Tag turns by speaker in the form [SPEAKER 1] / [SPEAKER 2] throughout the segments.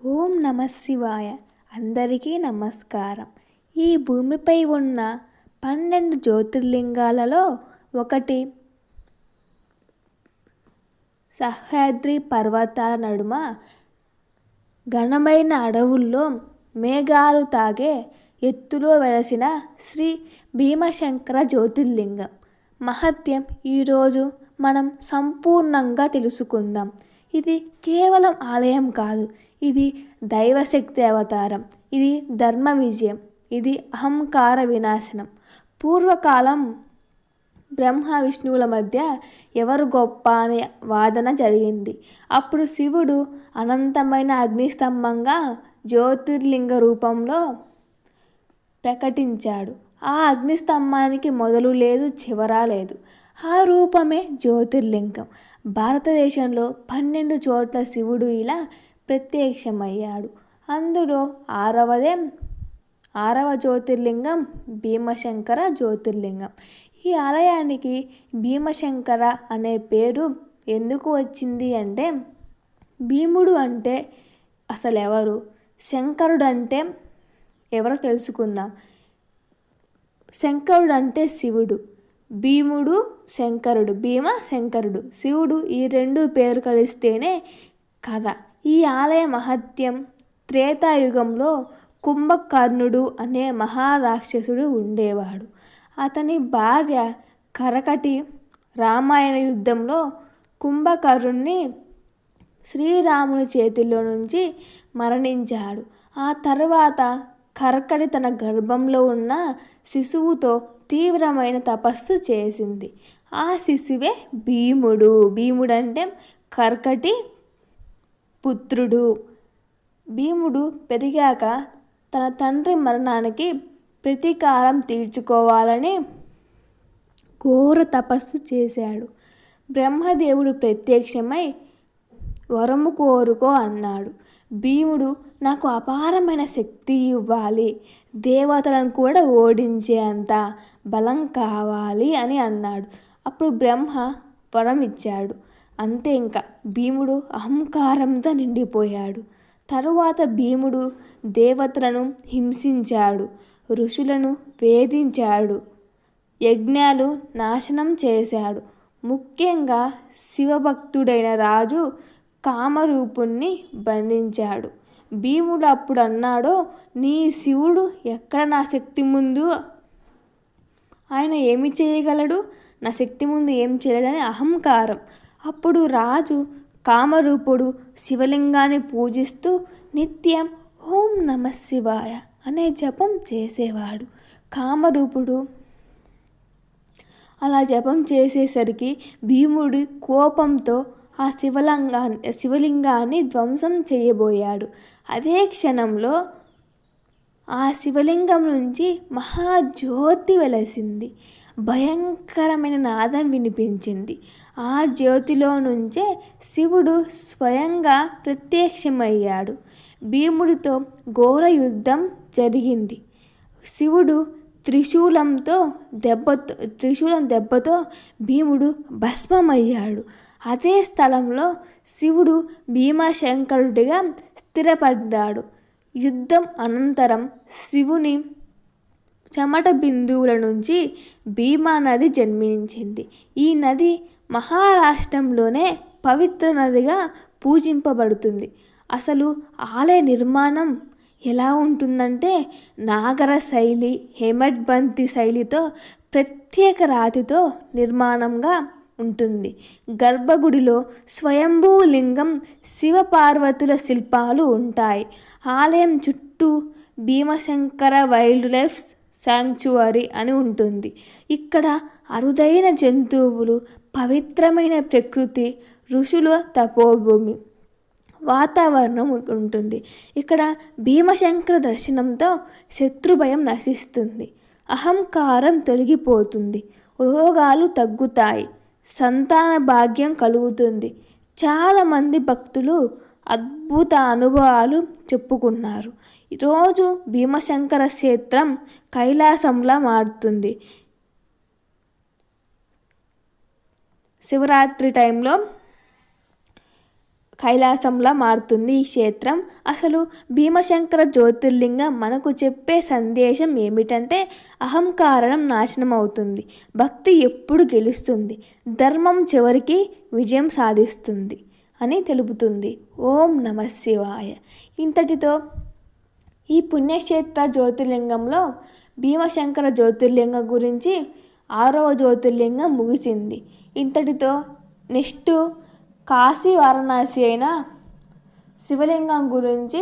[SPEAKER 1] ఓం నమ శివాయ. అందరికీ నమస్కారం. ఈ భూమిపై ఉన్న 12 జ్యోతిర్లింగాలలో ఒకటి సహ్యాద్రి పర్వతాల నడుమ ఘనమైన అడవుల్లో మేఘాలు తాగే ఎత్తులో వెలసిన శ్రీ భీమశంకర జ్యోతిర్లింగం మహత్యం ఈరోజు మనం సంపూర్ణంగా తెలుసుకుందాం. ఇది కేవలం ఆలయం కాదు, ఇది దైవశక్తి అవతారం, ఇది ధర్మ విజయం, ఇది అహంకార వినాశనం. పూర్వకాలం బ్రహ్మ విష్ణువుల మధ్య ఎవరు గొప్ప అనే వాదన జరిగింది. అప్పుడు శివుడు అనంతమైన అగ్నిస్తంభంగా జ్యోతిర్లింగ రూపంలో ప్రకటించాడు. ఆ అగ్నిస్తంభానికి మొదలు లేదు, చివర లేదు. ఆ రూపమే జ్యోతిర్లింగం. భారతదేశంలో 12 చోట్ల శివుడు ఇలా ప్రత్యక్షమయ్యాడు. అందులో ఆరవ జ్యోతిర్లింగం భీమశంకర జ్యోతిర్లింగం. ఈ ఆలయానికి భీమశంకర అనే పేరు ఎందుకు వచ్చింది అంటే, భీముడు అంటే అసలు ఎవరు, శంకరుడు అంటే ఎవరో తెలుసుకుందాం. శంకరుడు అంటే శివుడు, భీముడు శంకరుడు, భీమ శంకరుడు, శివుడు, ఈ రెండు పేరు కలిస్తేనే కథ. ఈ ఆలయ మహత్యం త్రేతాయుగంలో కుంభకర్ణుడు అనే మహారాక్షసుడు ఉండేవాడు. అతని భార్య కరకటి రామాయణ యుద్ధంలో కుంభకర్ణుని శ్రీరాముని చేతిలో నుంచి మరణించాడు. ఆ తర్వాత కర్కటి తన గర్భంలో ఉన్న శిశువుతో తీవ్రమైన తపస్సు చేసింది. ఆ శిశువే భీముడు. భీముడంటే కర్కటి పుత్రుడు. భీముడు పెరిగాక తన తండ్రి మరణానికి ప్రతీకారం తీర్చుకోవాలని ఘోర తపస్సు చేశాడు. బ్రహ్మదేవుడు ప్రత్యక్షమై వరము కోరుకో అన్నాడు. భీముడు, నాకు అపారమైన శక్తి ఇవ్వాలి, దేవతలను కూడా ఓడించే అంత బలం కావాలి అని అన్నాడు. అప్పుడు బ్రహ్మ వరం ఇచ్చాడు. అంతే, ఇంకా భీముడు అహంకారంతో నిండిపోయాడు. తరువాత భీముడు దేవతలను హింసించాడు, ఋషులను వేధించాడు, యజ్ఞాలు నాశనం చేశాడు. ముఖ్యంగా శివభక్తుడైన రాజు కామరూపుణ్ణి బంధించాడు. భీముడు అప్పుడు అన్నాడు, నీ శివుడు ఎక్కడ నా శక్తి ముందు, ఆయన ఏమి చేయగలడు, నా శక్తి ముందు ఏం చేయలేడని అహంకారం. అప్పుడు రాజు కామరూపుడు శివలింగాన్ని పూజిస్తూ నిత్యం ఓం నమ శివాయ అనే జపం చేసేవాడు. కామరూపుడు అలా జపం చేసేసరికి భీముడి కోపంతో ఆ శివలింగాన్ని ధ్వంసం చేయబోయాడు. అదే క్షణంలో ఆ శివలింగం నుంచి మహాజ్యోతి వెలసింది. భయంకరమైన నాదం వినిపించింది. ఆ జ్యోతిలో నుంచే శివుడు స్వయంగా ప్రత్యక్షమయ్యాడు. భీముడితో ఘోర యుద్ధం జరిగింది. శివుడు త్రిశూలం దెబ్బతో భీముడు భస్మమయ్యాడు. అదే స్థలంలో శివుడు భీమశంకరుడిగా స్థిరపడ్డాడు. యుద్ధం అనంతరం శివుని చెమట బిందువుల నుంచి భీమా నది జన్మించింది. ఈ నది మహారాష్ట్రంలోనే పవిత్ర నదిగా పూజింపబడుతుంది. అసలు ఆలయ నిర్మాణం ఎలా ఉంటుందంటే, నాగర శైలి, హేమడ్బంతి శైలితో ప్రత్యేక రాతితో నిర్మాణంగా ఉంటుంది. గర్భగుడిలో స్వయంభూ లింగం, శివపార్వతుల శిల్పాలు ఉంటాయి. ఆలయం చుట్టూ భీమశంకర వైల్డ్ లైఫ్ శాంక్చువరీ అని ఉంటుంది. ఇక్కడ అరుదైన జంతువులు, పవిత్రమైన ప్రకృతి, ఋషుల తపోభూమి, వాతావరణం ఉంటుంది. ఇక్కడ భీమశంకర దర్శనంతో శత్రుభయం నశిస్తుంది, అహంకారం తొలగిపోతుంది, రోగాలు తగ్గుతాయి, సంతాన భాగ్యం కలుగుతుంది. చాలామంది భక్తులు అద్భుత అనుభవాలు చెప్పుకున్నారు. ఈరోజు భీమశంకర క్షేత్రం కైలాసంలా మారుతుంది. శివరాత్రి టైంలో కైలాసంలా మారుతుంది ఈ క్షేత్రం. అసలు భీమశంకర జ్యోతిర్లింగం మనకు చెప్పే సందేశం ఏమిటంటే అహంకారం నాశనం అవుతుంది, భక్తి ఎప్పుడు గెలుస్తుంది, ధర్మం చివరికి విజయం సాధిస్తుంది అని తెలుపుతుంది. ఓం నమః శివాయ. ఇంతటితో ఈ పుణ్యక్షేత్ర జ్యోతిర్లింగంలో భీమశంకర జ్యోతిర్లింగం గురించి 6వ జ్యోతిర్లింగం ముగిసింది. ఇంతటితో నెక్స్ట్ కాశీ వారణాసి అయిన శివలింగం గురించి,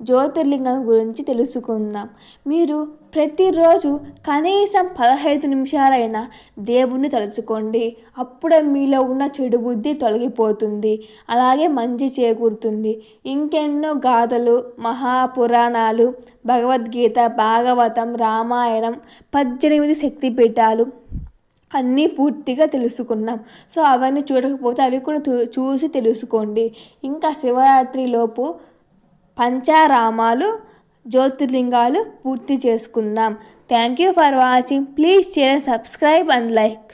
[SPEAKER 1] జ్యోతిర్లింగం గురించి తెలుసుకుందాం. మీరు ప్రతిరోజు కనీసం 15 నిమిషాలైనా దేవుణ్ణి తలుచుకోండి. అప్పుడే మీలో ఉన్న చెడు బుద్ధి తొలగిపోతుంది, అలాగే మంచి చేకూరుతుంది. ఇంకెన్నో గాథలు, మహాపురాణాలు, భగవద్గీత, భాగవతం, రామాయణం, 18 శక్తిపీఠాలు అన్నీ పూర్తిగా తెలుసుకున్నాం. సో అవన్నీ చూడకపోతే అవి కూడా చూసి తెలుసుకోండి. ఇంకా శివరాత్రిలోపు పంచారామాలు, జ్యోతిర్లింగాలు పూర్తి చేసుకుందాం. Thank you for watching. Please share, subscribe and like.